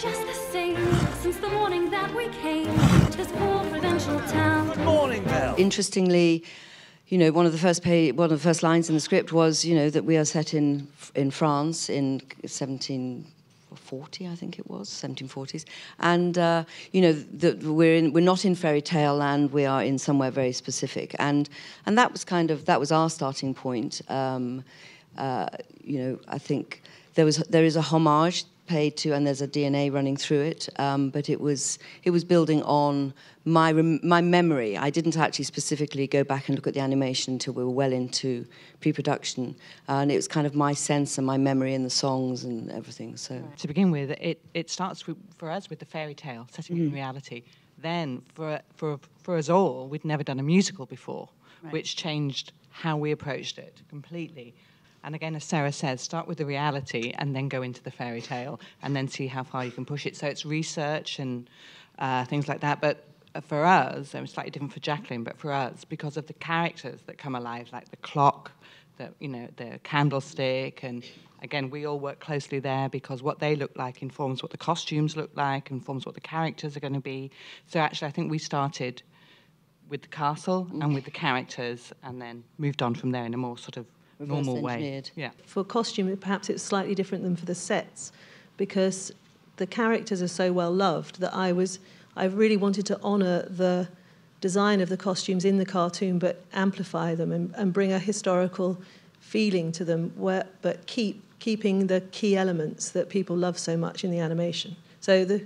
just the same since the morning that we came to this poor provincial town. Good morning, Belle. Interestingly, you know, one of the first lines in the script was, you know, that we are set in France in 1740, I think it was, 1740s, and you know, that we're not in fairy tale land. We are in somewhere very specific, and that was our starting point. You know, I think there is a homage paid to, and there's a DNA running through it, but it was building on my memory. I didn't actually specifically go back and look at the animation until we were well into pre-production, and it was kind of my sense and my memory in the songs and everything. So to begin with, it starts for us with the fairy tale, setting in reality. Then for us all, we'd never done a musical before, which changed how we approached it completely. And again, as Sarah says, start with the reality and then go into the fairy tale and then see how far you can push it. So it's research and things like that. But for us, it was slightly different for Jacqueline, but for us, because of the characters that come alive, like the clock, the candlestick, and again, we all work closely there because what they look like informs what the costumes look like, informs what the characters are going to be. So actually, I think we started with the castle and with the characters and then moved on from there in a more sort of normal way. Yeah. For costume, perhaps it's slightly different than for the sets, because the characters are so well loved that I really wanted to honour the design of the costumes in the cartoon, but amplify them and bring a historical feeling to them, but keeping the key elements that people love so much in the animation. So the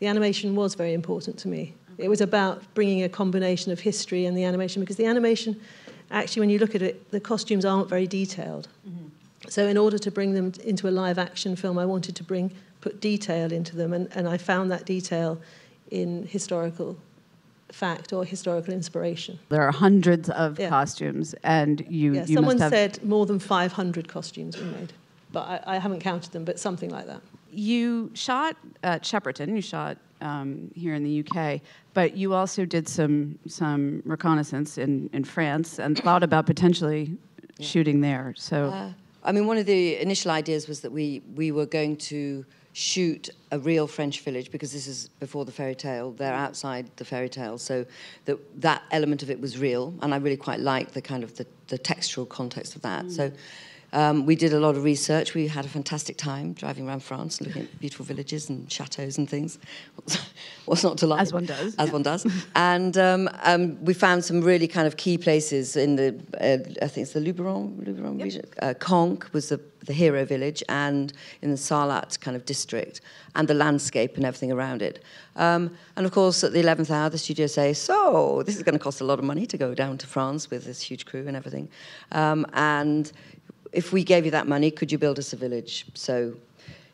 animation was very important to me. It was about bringing a combination of history and the animation, because the animation, actually, when you look at it, the costumes aren't very detailed. Mm-hmm. So in order to bring them into a live-action film, I wanted to put detail into them, and I found that detail in historical fact or historical inspiration. There are hundreds of costumes, and you someone must have... said more than 500 costumes were made, but I haven't counted them, but something like that. You shot at Shepperton, you shot here in the UK, but you also did some reconnaissance in France and thought about potentially shooting there. So, I mean, one of the initial ideas was that we were going to shoot a real French village, because this is before the fairy tale. They're outside the fairy tale, so that element of it was real, and I really quite liked the kind of the textural context of that. So we did a lot of research. We had a fantastic time driving around France, looking at beautiful villages and chateaux and things. What's not to like? As one does. As one does. And we found some really kind of key places in the, I think it's the Luberon region. Conques was the hero village, and in the Sarlat kind of district, and the landscape and everything around it. And of course, at the 11th hour, the studio say, so this is going to cost a lot of money to go down to France with this huge crew and everything. And if we gave you that money, could you build us a village? So,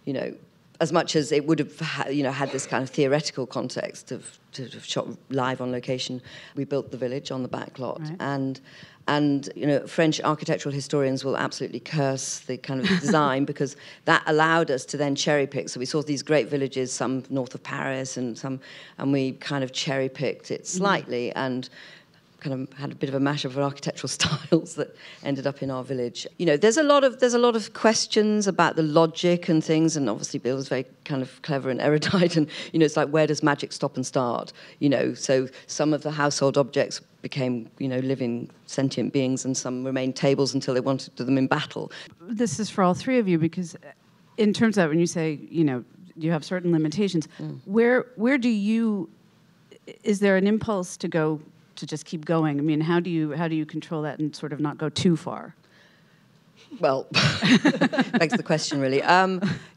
you know, as much as it would have, had this kind of theoretical context of to have shot live on location, we built the village on the back lot. Right. And you know, French architectural historians will absolutely curse the kind of design because that allowed us to then cherry pick. So we saw these great villages, some north of Paris and we kind of cherry picked it slightly and kind of had a bit of a mash of architectural styles that ended up in our village. You know, there's a lot of questions about the logic and things, and obviously Bill was very kind of clever and erudite, and you know, it's like, where does magic stop and start? You know, so some of the household objects became, you know, living sentient beings, and some remained tables until they wanted them in battle. This is for all three of you, because in terms of when you say, you know, you have certain limitations, where do you, is there an impulse to go, to just keep going? I mean, how do you control that and sort of not go too far? Well, begs the question, really.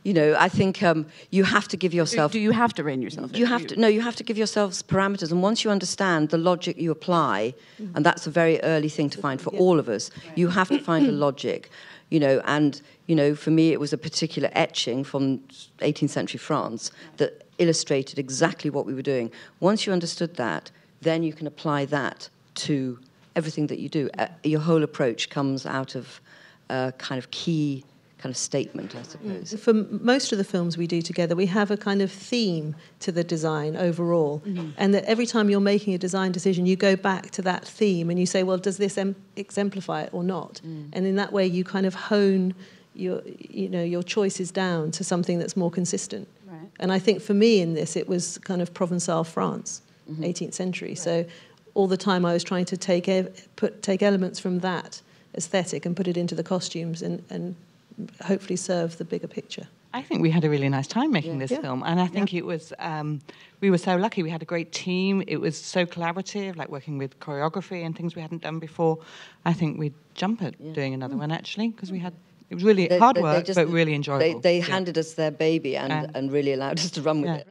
You know, I think you have to give yourself... Do you have to rein yourself in? You have to give yourselves parameters, and once you understand the logic you apply, and that's a very early thing to find for all of us, you have to find a logic, you know, and, you know, for me it was a particular etching from 18th century France that illustrated exactly what we were doing. Once you understood that, then you can apply that to everything that you do. Your whole approach comes out of a kind of key kind of statement, I suppose. For most of the films we do together, we have a kind of theme to the design overall. And that every time you're making a design decision, you go back to that theme and you say, well, does this exemplify it or not? And in that way, you kind of hone your choices down to something that's more consistent. Right. And I think for me in this, it was kind of Provençal France, 18th century. Right. So all the time I was trying to take elements from that aesthetic and put it into the costumes and hopefully serve the bigger picture. I think we had a really nice time making this film, and I think it was, we were so lucky. We had a great team. It was so collaborative, like working with choreography and things we hadn't done before. I think we'd jump at doing another one, actually, because it was really hard work, but really enjoyable. They handed us their baby and really allowed us to run with it.